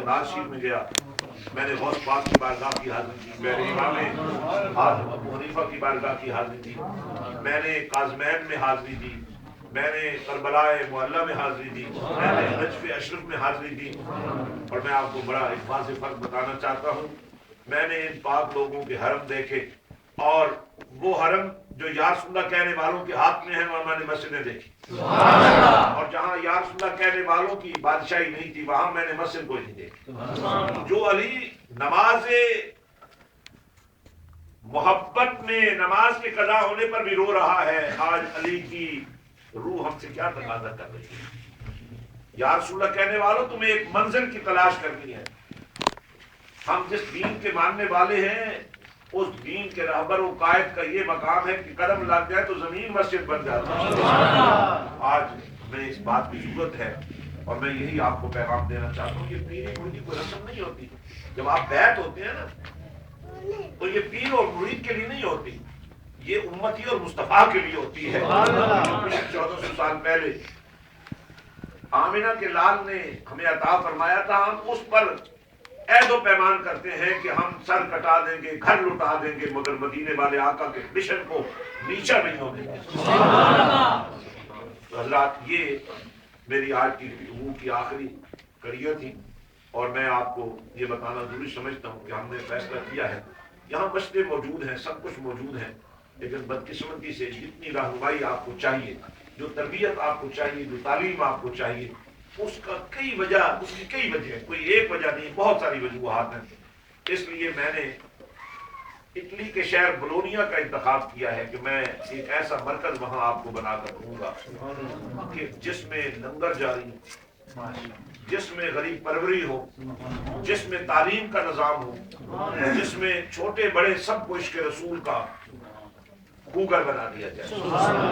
Baghdad شریف میں گیا، میں نے غوث پاک کی بارگاہ کی حاضری دی، میں نے امام اعظم ابو حنیفہ کی بارگاہ کی حاضری دی، میں نے کاظمین میں حاضری دی، میں نے کربلا معلی میں حاضری دی، میں نے نجف اشرف میں حاضری دی. اور میں آپ کو بڑا ایک واضح فرق بتانا چاہتا ہوں، میں نے ان پاک لوگوں کے حرم دیکھے، اور وہ حرم جو یا رسول اللہ کہنے والوں کے ہاتھ میں ہے وہاں میں نے مسجدیں دیکھی، اور جہاں یا رسول اللہ کہنے والوں کی بادشاہی نہیں تھی وہاں میں نے مسجد کوئی نہیں دیکھی. جو علی نماز محبت میں نماز کے قضا ہونے پر بھی رو رہا ہے، آج علی کی روح ہم سے کیا تقاضا کر رہی ہے؟ یا رسول اللہ کہنے والوں تمہیں ایک منزل کی تلاش کرنی ہے. ہم جس دین کے ماننے والے ہیں اس دین کے رہبر و قائد کا یہ مقام ہے کہ قدم لگ جائے تو زمین مسجد بن جاتی ہے. آج میں اس بات کی ضرورت ہے اور میں یہی آپ کو پیغام دینا چاہتا ہوں. یہ پیری مرید کوئی رسم نہیں ہوتی. جب آپ بیعت ہوتے ہیں نا تو یہ پیر اور مرید کے لیے نہیں ہوتی، یہ امتی اور مصطفیٰ کے لیے ہوتی ہے. 1400 سال پہلے آمینہ کے لال نے ہمیں عطا فرمایا تھا، ہم اس پر عہد و پیمان کرتے ہیں کہ ہم سر کٹا دیں گے، گھر لٹا دیں گے، مگر مدینے والے آقا کے مشن کو نیچا نہیں ہونے دیں گے. حضرات یہ میری آج کی گفتگو کی آخری کڑیاں تھی، اور میں آپ کو یہ بتانا ضروری سمجھتا ہوں کہ ہم نے فیصلہ کیا ہے، یہاں مسجدیں موجود ہیں، سب کچھ موجود ہے، لیکن بدقسمتی سے جتنی رہنمائی آپ کو چاہیے، جو تربیت آپ کو چاہیے، جو تعلیم آپ کو چاہیے، اس کی کئی وجہ ہے، کوئی ایک وجہ نہیں، بہت ساری وجوہات ہیں. اس لیے میں نے اٹلی کے شہر بولونیا کا انتخاب کیا ہے کہ میں ایک ایسا مرکز وہاں آپ کو بنا کر دوں گا کہ جس میں لنگر جاری ہو، جس میں غریب پروری ہو، جس میں تعلیم کا نظام ہو، جس میں چھوٹے بڑے سب کو عشق رسول کا گوگر بنا دیا جائے.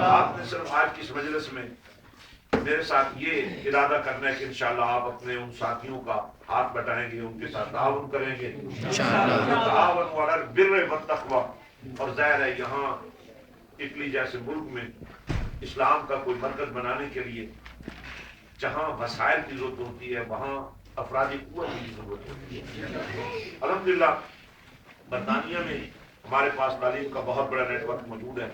آپ نے صرف آج کی اس مجلس میں میرے ساتھ یہ ارادہ کرنا ہے کہ انشاءاللہ آپ اپنے ان ساتھیوں کا ہاتھ بٹائیں گے، ان کے ساتھ تعاون کریں گے، تعاون علی البر والتقوی. اور ظاہر ہے یہاں اٹلی جیسے ملک میں اسلام کا کوئی مرکز بنانے کے لیے جہاں وسائل کی ضرورت ہوتی ہے وہاں افرادی قوت کی ضرورت ہوتی ہے. الحمدللہ برطانیہ میں ہمارے پاس تعلیم کا بہت بڑا نیٹ ورک موجود ہے،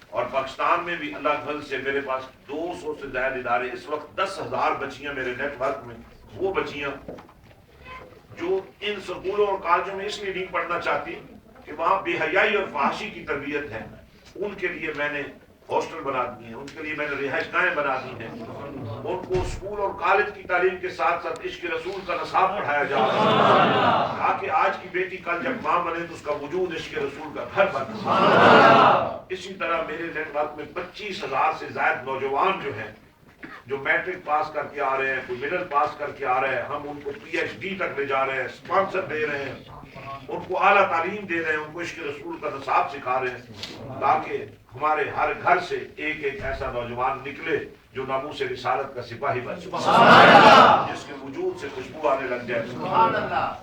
اور پاکستان میں بھی اللہ کے فضل سے میرے پاس 200 سے زائد ادارے، اس وقت 10,000 بچیاں میرے نیٹ ورک میں، وہ بچیاں جو ان سکولوں اور کالجوں میں اس لیے نہیں پڑھنا چاہتی کہ وہاں بے حیائی اور فحاشی کی تربیت ہے، ان کے لیے میں نے ہاسٹل بنا دی ہیں، ان کے لیے میں نے رہائش گاہیں بنا دی ہیں، ان کو اسکول اور کالج کی تعلیم کے ساتھ ساتھ عشق رسول کا نصاب پڑھایا جا رہا ہے تاکہ آج کی بیٹی کل جب ماں بنے تو اس کا وجود عشق رسول کا گھر بنے. اسی طرح میرے نیٹ ورک میں 25,000 سے زائد نوجوان جو ہیں جو میٹرک پاس کر کے آ رہے ہیں، کوئی مڈل پاس کر کے آ رہے ہیں، ہم ان کو PhD تک لے جا رہے ہیں، اسپانسر دے رہے ہیں، ان کو اعلیٰ تعلیم دے رہے ہیں، ان کو عشق رسول کا نصاب سکھا رہے ہیں تاکہ ہمارے ہر گھر سے ایک ایک ایسا نوجوان نکلے جو ناموس رسالت کا سپاہی بن جائے، جس کے وجود سے خوشبو آنے لگ جائے.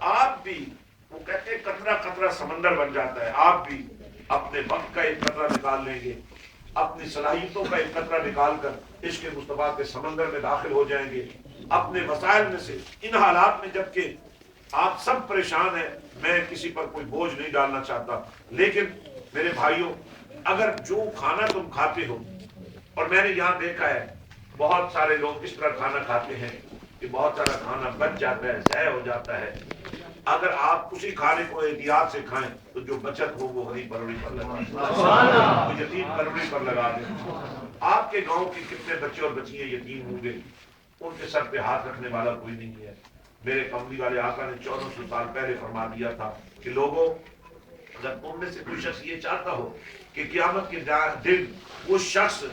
آپ بھی وہ کہتے ہیں قطرہ قطرہ سمندر بن جاتا ہے، آپ بھی اپنے وقت کا ایک قطرہ نکال لیں گے، اپنی صلاحیتوں کا ایک قطرہ نکال کر عشق مصطفیٰ کے سمندر میں داخل ہو جائیں گے اپنے وسائل میں سے. ان حالات میں جبکہ آپ سب پریشان ہیں، میں کسی پر کوئی بوجھ نہیں ڈالنا چاہتا، لیکن میرے بھائیوں اگر جو کھانا تم کھاتے ہو، اور میں نے یہاں دیکھا ہے بہت سارے لوگ اس طرح کھانا کھاتے ہیں کہ بہت سارا کھانا بچ جاتا ہے، ضائع ہو جاتا ہے، اگر آپ اسی کھانے کو احتیاط سے کھائیں تو جو بچت ہو وہ غریب پروری پر لگا دیں، وہ یتیم پروری پر لگا دیں. آپ کے گاؤں کے کتنے بچے اور بچیاں یتیم ہوں گے، ان کے سر پہ ہاتھ رکھنے والا کوئی نہیں ہے. میرے کملی والے آقا نے 1400 سال پہلے فرما دیا تھا کہ لوگوں اگر تم میں سے کوئی شخص یہ چاہتا ہو کہ قیامت کے دن وہ شخص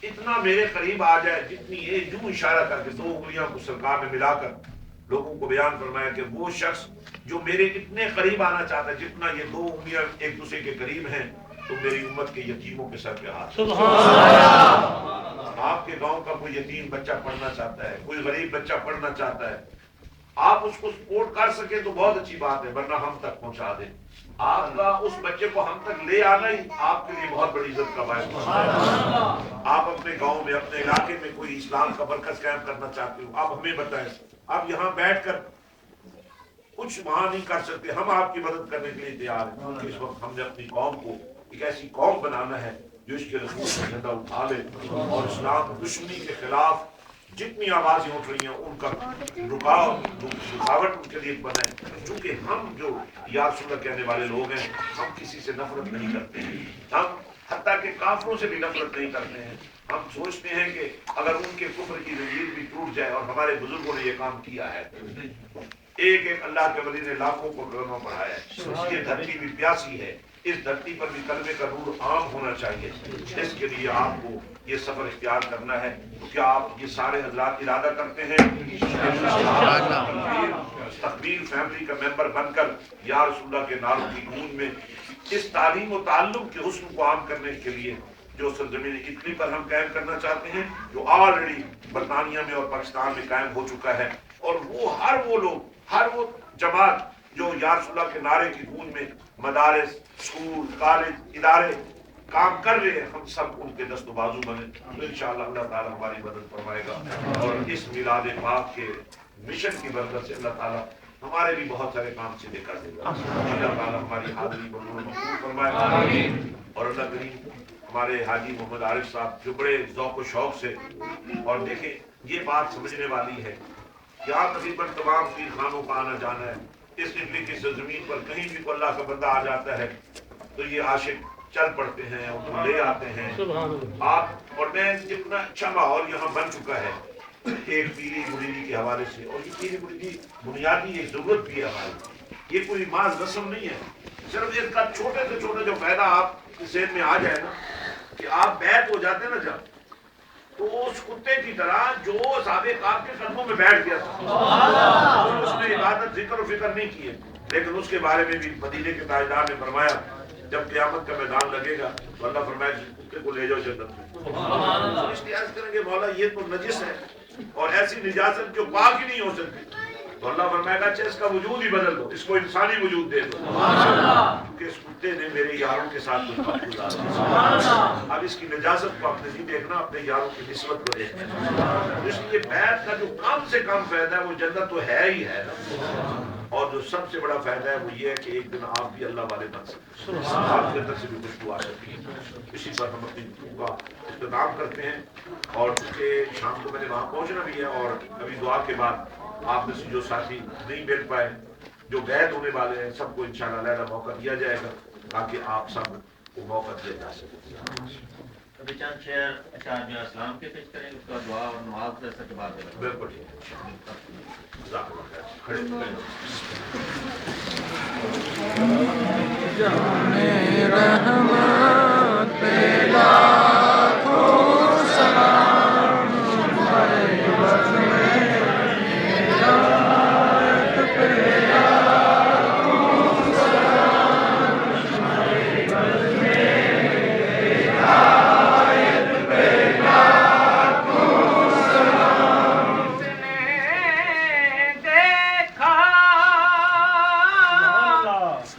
اتنا میرے قریب آ جائے، جتنی یہ یوں اشارہ کر کے 2 انگلیاں کو سرکار نے ملا کر لوگوں کو بیان فرمایا کہ وہ شخص جو میرے اتنے قریب آنا چاہتا ہے جتنا یہ 2 انگلیاں ایک دوسرے کے قریب ہیں، تو میری امت کے یتیموں کے سر پہ ہاتھ. آپ کے گاؤں کا کوئی یتیم بچہ پڑھنا چاہتا ہے، کوئی غریب بچہ پڑھنا چاہتا ہے، آپ اس کو سپورٹ کر سکیں تو بہت اچھی بات ہے، ورنہ ہم تک پہنچا دیں. آپ کا اس بچے کو ہم تک لے آنا ہی آپ کے لیے بہت بڑی عزت کا باعث ہے. آپ اپنے گاؤں میں، اپنے علاقے میں کوئی اسلام کا مرکز قائم کرنا چاہتے ہو، آپ ہمیں بتائیں، آپ یہاں بیٹھ کر کچھ وہاں نہیں کر سکتے، ہم آپ کی مدد کرنے کے لیے تیار ہیں، کیونکہ اس وقت ہم نے اپنی قوم کو ایک ایسی قوم بنانا ہے جو اس کے رسول کا جھنڈا اٹھا لے اور اسلام دشمنی کے خلاف جتنی آوازیں اٹھ رہی ہیں ان کا رکاوٹ ان کے لیے بنے، چونکہ ہم جو یا رسول اللہ کہنے والے لوگ ہیں ہم کسی سے نفرت نہیں کرتے ہیں، ہم حتیٰ کہ کافروں سے بھی نفرت نہیں کرتے ہیں، ہم سوچتے ہیں کہ اگر ان کے کفر کی زنجیر بھی ٹوٹ جائے، اور ہمارے بزرگوں نے یہ کام کیا ہے، ایک ایک اللہ کے ولی نے لاکھوں کو کلمہ پڑھایا ہے، یہ دھرتی بھی پیاسی ہے، اس دھرتی پر بھی کلمے کا نور عام ہونا چاہیے، اس کے لیے آپ کو یہ سفر اختیار کرنا ہے۔ تو کیا آپ یہ سارے حضرات ارادہ کرتے ہیں تقبیر فیملی کا ممبر بن کر یا رسول اللہ کے نعروں کی گونج میں اس تعلیم و تعلم کے حسن کو عام کرنے کے لیے جو سرزمین اٹلی پر ہم قائم کرنا چاہتے ہیں، جو آلریڈی برطانیہ میں اور پاکستان میں قائم ہو چکا ہے، اور وہ ہر وہ لوگ، ہر وہ جماعت جو یا رسول اللہ کے نعرے کی گونج میں مدارس، اسکول، کالج، ادارے کام کر رہے ہیں، ہم سب ان کے دست و بازو بنے تو انشاءاللہ اللہ تعالیٰ ہماری مدد فرمائے گا، اور اس میلاد پاک کے مشن کی برکت سے اللہ تعالیٰ ہمارے بھی بہت سارے کام سیدھے کر دے گا، اللہ تعالیٰ ہماری حاضری مقبول فرمائے گا، اور اللہ کریم ہمارے حاجی محمد عارف صاحب جو بڑے ذوق و شوق سے، اور دیکھیں یہ بات سمجھنے والی ہے، یہاں تقریباً تمام پیر خانوں کا آنا جانا ہے، اس اٹلی کی سرزمین پر کہیں بھی کوئی اللہ کا بندہ آ جاتا ہے تو یہ عاشق چل پڑتے ہیں، ان کو لے آتے ہیں آپ، اور میں اتنا اچھا ماحول یہاں بن چکا ہے ایک پیری مریدی کے حوالے سے، اور یہ پیری مریدی بنیادی ایک ضرورت بھی ہے ہماری، یہ کوئی محض رسم نہیں ہے، صرف اس کا چھوٹے سے چھوٹا جو فائدہ آپ کے ذہن میں آ جائے نا کہ آپ بیعت ہو جاتے ہیں نا جب، تو اس کتے کی طرح جو سابق آپ کے قدموں میں بیٹھ گیا تھا، اس نے عبادت ذکر و فکر نہیں کیے، لیکن اس کے بارے میں بھی مدینے کے تاجدار نے فرمایا جب قیامت کا میدان لگے گا تو اللہ فرمائے کتے کو لے جاؤ جنت میں، اس لیے عرض کریں گے مولا یہ تو نجس ہے اور ایسی نجاست جو پاک ہی نہیں ہو سکتی، تو اللہ فرمائے گا اچھا اس کا وجود ہی بدل دو، اس کو انسانی وجود دے دو، کیونکہ اس کتے نے میرے یاروں کے ساتھ کچھ وقت گزارا، اب اس کی نجاست کو اپنے نہیں دیکھنا، اپنے یاروں کی نسبت کو دیکھنا، اس لیے بیعت کا جو کم سے کم فائدہ ہے وہ جنت تو ہے ہی ہے نا، اور جو سب سے بڑا فائدہ ہے وہ یہ ہے کہ ایک دن آپ بھی اللہ والے بن سکتے ہیں، آپ کے اندر سے بھی خوشبو آ سکتی ہے، اسی پر ہم اپنی گفتگو کا اختتام کرتے ہیں، اور چونکہ شام کو میں نے وہاں پہنچنا بھی ہے، اور ابھی دعا کے بعد آپ میں سے جو ساتھی نہیں مل پائے، جو غائب ہونے والے ہیں، سب کو انشاءاللہ علیحدہ موقع دیا جائے گا تاکہ آپ سب کو موقع دیا جا سکے۔ ابھی چند شعر اشعار جو اسلام کے پیش کریں، اس کا دعا اور نماز جیسا کے بعد بالکل جزاک اللہ خیر، کھڑے جانے رحمت پہ لاکھوں سلام، بس میں ہدایت پہ لاکھوں سلام، بس میں ہدایت پہ لاکھوں سلام، نے دیکھا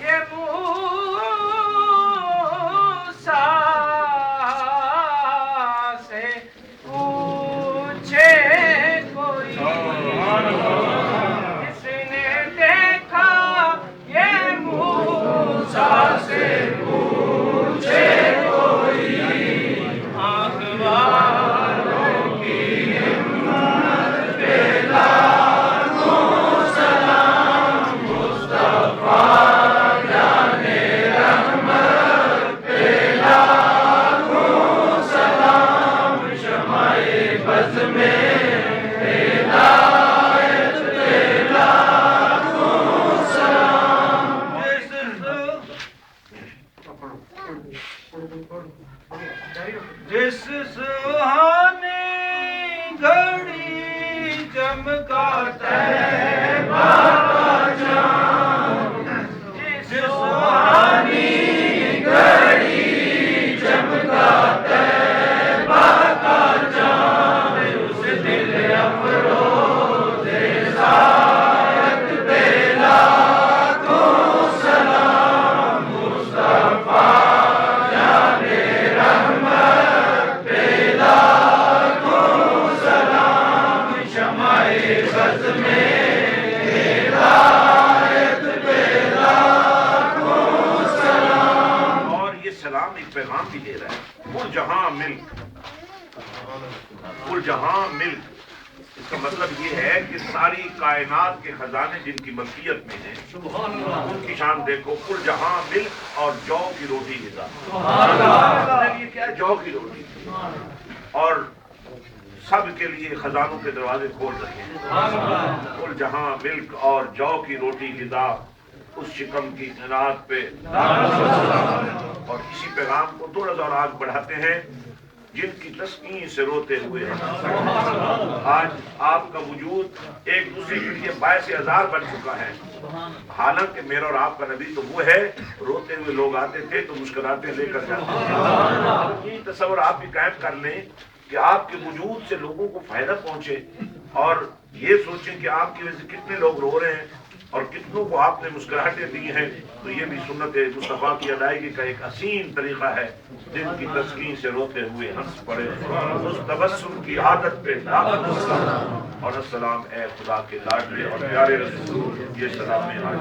یہ پیغام بھی دے رہا ہے، کل جہاں ملک، کل جہاں ملک، اس کا مطلب یہ ہے کہ ساری کائنات کے خزانے جن کی ملکیت میں ہیں ان کی شان دیکھو، کل جہاں ملک اور جو کی روٹی غذا۔ یہ کیا ہے؟ جو کی روٹی، اور سب کے لیے خزانوں کے دروازے کھول رکھے ہیں۔ کل جہاں ملک اور جو کی روٹی غذا، اس شکم کی قناعت پہ، اور اسی پیغام کو تھوڑا سا اور آگ بڑھاتے ہیں، جن کی تسکین سے روتے ہوئے ہیں۔ آج آپ کا وجود ایک دوسرے کے لیے باعث ہزار بن چکا ہے، حالانکہ میرا اور آپ کا نبی تو وہ ہے، روتے ہوئے لوگ آتے تھے تو مسکراتے لے کر جاتے تھے۔ یہ تصور آپ بھی قائم کر لیں کہ آپ کے وجود سے لوگوں کو فائدہ پہنچے، اور یہ سوچیں کہ آپ کی وجہ سے کتنے لوگ رو رہے ہیں اور کتنوں کو آپ نے مسکراہٹیں دی ہیں، تو یہ بھی سنت مصطفیٰ کی ادائیگی کا ایک حسین طریقہ ہے۔ جن کی تسکین سے روتے ہوئے ہنس پڑے، اس تبسم کی عادت پہ طاقت السلام، اور السلام اے خدا کے لاڈلے اور پیارے رسول، یہ سلام آج